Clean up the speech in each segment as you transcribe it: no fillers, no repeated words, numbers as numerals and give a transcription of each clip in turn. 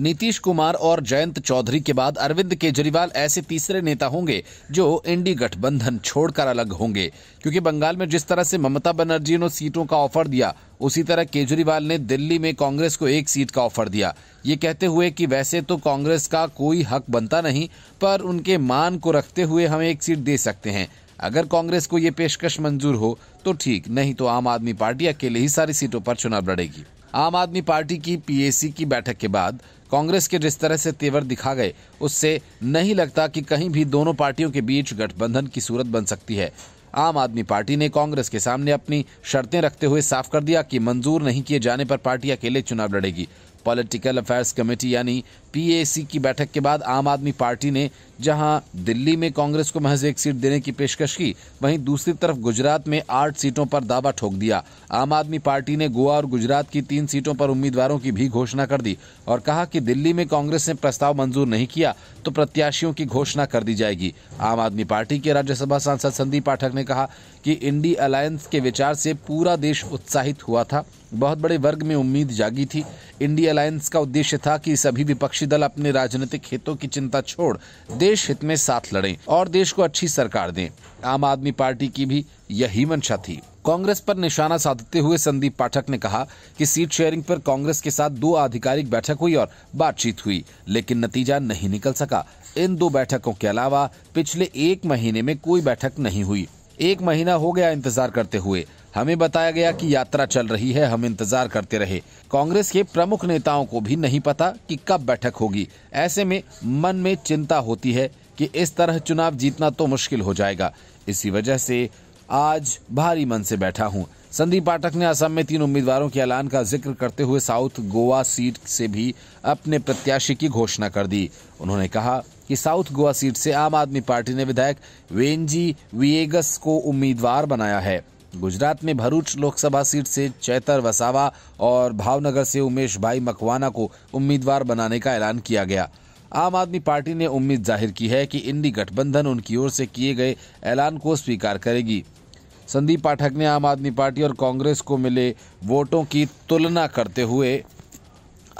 नीतीश कुमार और जयंत चौधरी के बाद अरविंद केजरीवाल ऐसे तीसरे नेता होंगे जो इंडी गठबंधन छोड़कर अलग होंगे, क्योंकि बंगाल में जिस तरह से ममता बनर्जी ने सीटों का ऑफर दिया, उसी तरह केजरीवाल ने दिल्ली में कांग्रेस को एक सीट का ऑफर दिया, ये कहते हुए कि वैसे तो कांग्रेस का कोई हक बनता नहीं, पर उनके मान को रखते हुए हम एक सीट दे सकते हैं। अगर कांग्रेस को ये पेशकश मंजूर हो तो ठीक, नहीं तो आम आदमी पार्टी अकेले ही सारी सीटों पर चुनाव लड़ेगी। आम आदमी पार्टी की पीएसी की बैठक के बाद कांग्रेस के जिस तरह से तेवर दिखा गए, उससे नहीं लगता कि कहीं भी दोनों पार्टियों के बीच गठबंधन की सूरत बन सकती है। आम आदमी पार्टी ने कांग्रेस के सामने अपनी शर्तें रखते हुए साफ कर दिया कि मंजूर नहीं किए जाने पर पार्टी अकेले चुनाव लड़ेगी। पॉलिटिकल अफेयर्स कमेटी यानी पीएसी की बैठक के बाद आम आदमी पार्टी ने जहां दिल्ली में कांग्रेस को महज एक सीट देने की पेशकश की, वहीं दूसरी तरफ गुजरात में 8 सीटों पर दावा ठोक दिया। आम आदमी पार्टी ने गोवा और गुजरात की 3 सीटों पर उम्मीदवारों की भी घोषणा कर दी और कहा कि दिल्ली में कांग्रेस ने प्रस्ताव मंजूर नहीं किया तो प्रत्याशियों की घोषणा कर दी जाएगी। आम आदमी पार्टी के राज्यसभा सांसद संदीप पाठक ने कहा कि इंडी अलायंस के विचार से पूरा देश उत्साहित हुआ था, बहुत बड़े वर्ग में उम्मीद जागी थी। इंडी अलायंस का उद्देश्य था कि सभी विपक्षी दल अपने राजनीतिक हितों की चिंता छोड़ देश हित में साथ लड़ें और देश को अच्छी सरकार दें। आम आदमी पार्टी की भी यही मंशा थी। कांग्रेस पर निशाना साधते हुए संदीप पाठक ने कहा कि सीट शेयरिंग पर कांग्रेस के साथ 2 आधिकारिक बैठक हुई और बातचीत हुई, लेकिन नतीजा नहीं निकल सका। इन 2 बैठकों के अलावा पिछले 1 महीने में कोई बैठक नहीं हुई। 1 महीना हो गया इंतजार करते हुए। हमें बताया गया कि यात्रा चल रही है, हम इंतजार करते रहे। कांग्रेस के प्रमुख नेताओं को भी नहीं पता कि कब बैठक होगी। ऐसे में मन में चिंता होती है कि इस तरह चुनाव जीतना तो मुश्किल हो जाएगा। इसी वजह से आज भारी मन से बैठा हूं। संदीप पाठक ने असम में 3 उम्मीदवारों के ऐलान का जिक्र करते हुए साउथ गोवा सीट से भी अपने प्रत्याशी की घोषणा कर दी। उन्होंने कहा कि साउथ गोवा सीट से आम आदमी पार्टी ने विधायक वेंजी विएगस को उम्मीदवार बनाया है। गुजरात में भरूच लोकसभा सीट से चैतर वसावा और भावनगर से उमेश भाई मकवाना को उम्मीदवार बनाने का ऐलान किया गया। आम आदमी पार्टी ने उम्मीद जाहिर की है कि इंडी गठबंधन उनकी ओर से किए गए ऐलान को स्वीकार करेगी। संदीप पाठक ने आम आदमी पार्टी और कांग्रेस को मिले वोटों की तुलना करते हुए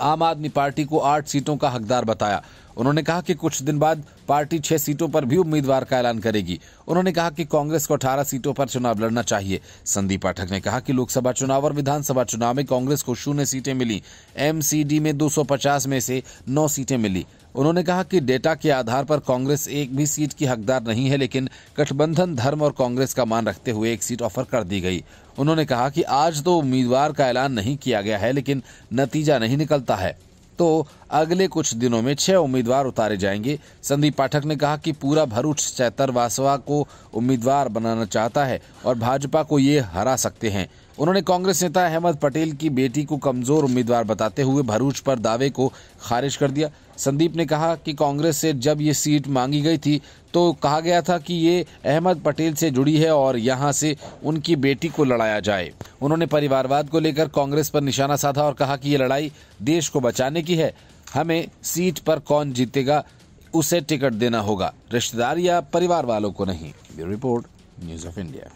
आम आदमी पार्टी को 8 सीटों का हकदार बताया। उन्होंने कहा कि कुछ दिन बाद पार्टी 6 सीटों पर भी उम्मीदवार का ऐलान करेगी। उन्होंने कहा कि कांग्रेस को 18 सीटों पर चुनाव लड़ना चाहिए। संदीप पाठक ने कहा कि लोकसभा चुनाव और विधानसभा चुनाव में कांग्रेस को 0 सीटें मिली, एमसीडी में 250 में से 9 सीटें मिली। उन्होंने कहा कि डेटा के आधार पर कांग्रेस एक भी सीट की हकदार नहीं है, लेकिन गठबंधन धर्म और कांग्रेस का मान रखते हुए एक सीट ऑफर कर दी गई। उन्होंने कहा कि आज तो उम्मीदवार का ऐलान नहीं किया गया है, लेकिन नतीजा नहीं निकलता है तो अगले कुछ दिनों में 6 उम्मीदवार उतारे जाएंगे। संदीप पाठक ने कहा कि पूरा भरूच चैतर वसावा को उम्मीदवार बनाना चाहता है और भाजपा को ये हरा सकते हैं। उन्होंने कांग्रेस नेता अहमद पटेल की बेटी को कमजोर उम्मीदवार बताते हुए भरूच पर दावे को खारिज कर दिया। संदीप ने कहा कि कांग्रेस से जब ये सीट मांगी गई थी तो कहा गया था कि ये अहमद पटेल से जुड़ी है और यहां से उनकी बेटी को लड़ाया जाए। उन्होंने परिवारवाद को लेकर कांग्रेस पर निशाना साधा और कहा कि ये लड़ाई देश को बचाने की है। हमें सीट पर कौन जीतेगा उसे टिकट देना होगा, रिश्तेदार या परिवार वालों को नहीं। Bureau report, news of India.